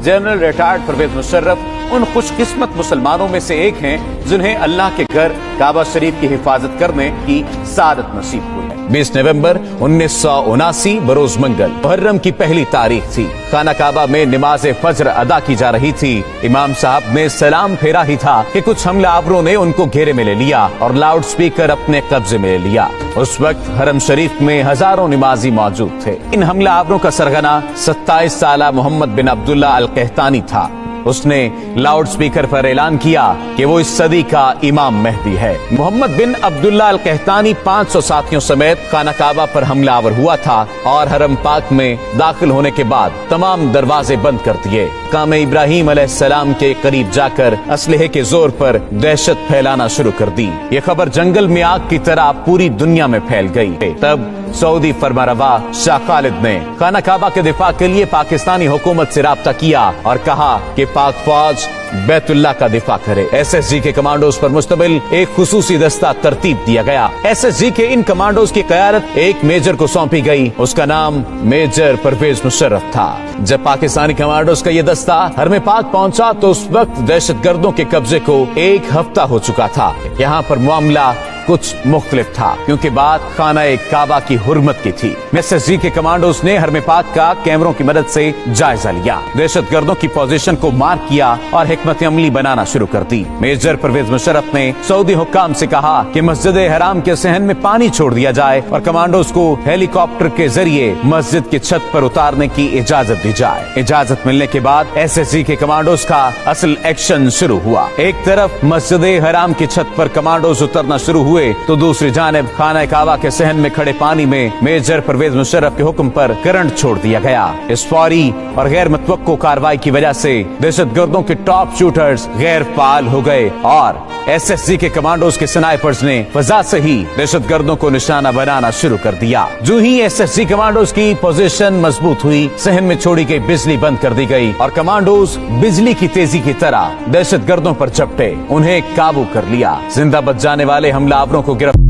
General retired Parvez Musharraf उन खुशकिस्मत मुसलमानों में से एक हैं जिन्हें अल्लाह के घर काबा शरीफ की हिफाजत करने की सादत नसीब हुई है। 20 नवंबर 1979 बरोज मंगल मुहर्रम की पहली तारीख थी। खाना काबा में नमाज फज्र अदा की जा रही थी। इमाम साहब ने सलाम फेरा ही था कि कुछ हमलावरों ने उनको घेरे में ले लिया और लाउड स्पीकर अपने कब्जे में ले लिया। उस वक्त हरम शरीफ में हजारों नमाजी मौजूद थे। इन हमलावरों का सरगना 27 साला मोहम्मद बिन अब्दुल्ला अल कहतानी था। उसने लाउड स्पीकर पर ऐलान किया कि वो इस सदी का इमाम मेहदी है। मोहम्मद बिन अब्दुल्ला अल कहतानी 500 साथियों समेत खाना काबा पर हमलावर हुआ था और हरम पाक में दाखिल होने के बाद तमाम दरवाजे बंद कर दिए। काम इब्राहिम अलैहिस्सलाम के करीब जाकर असलहे के जोर पर दहशत फैलाना शुरू कर दी। ये खबर जंगल में आग की तरह पूरी दुनिया में फैल गई। तब सऊदी फरमारवा शाह खालिद ने खाना काबा के दिफा के लिए पाकिस्तानी हुकूमत से राब्ता किया और कहा कि पाक फौज बैतुल्लाह का दिफा करे। SSG के कमांडोज पर मुश्तमिल एक खुसूसी दस्ता तरतीब दिया गया। SSG के इन कमांडोज की क़यादत एक मेजर को सौंपी गई। उसका नाम मेजर परवेज मुशर्रफ था। जब पाकिस्तानी कमांडोज का ये दस्ता हरम पाक पहुंचा तो उस वक्त दहशतगर्दों के कब्जे को 1 हफ्ता हो चुका था। यहाँ पर मामला कुछ मुख्तलिफ था क्योंकि बात खाना काबा की हुर्मत की थी। SSG के कमांडोज ने हरम पाक का कैमरों की मदद से जायजा लिया, दहशतगर्दों की पोजीशन को मार्क किया और हिकमत अमली बनाना शुरू कर दी। मेजर परवेज मुशर्रफ ने सऊदी हुक्काम से कहा कि मस्जिद हराम के सहन में पानी छोड़ दिया जाए और कमांडोज को हेलीकॉप्टर के जरिए मस्जिद की छत पर उतारने की इजाजत दी जाए। इजाजत मिलने के बाद SSG के कमांडोज का असल एक्शन शुरू हुआ। एक तरफ मस्जिद हराम की छत पर कमांडोज उतरना शुरू हुए तो दूसरी जानिब खाना काबा के सहन में खड़े पानी में मेजर परवेज मुशर्रफ के हुक्म पर करंट छोड़ दिया गया। इस फौरी और गैर मुतवक्को कार्रवाई की वजह से दहशतगर्दों के टॉप शूटर्स गैर फाल हो गए और SSG के कमांडोज के स्नाइपर्स ने फजा से ही दहशतगर्दों को निशाना बनाना शुरू कर दिया। जो ही SSG कमांडोज की पोजीशन मजबूत हुई, सहन में छोड़ी गई बिजली बंद कर दी गई और कमांडोज बिजली की तेजी की तरह दहशतगर्दों पर झपटे, उन्हें काबू कर लिया। जिंदा बच जाने वाले हमलावरों को गिरफ्तार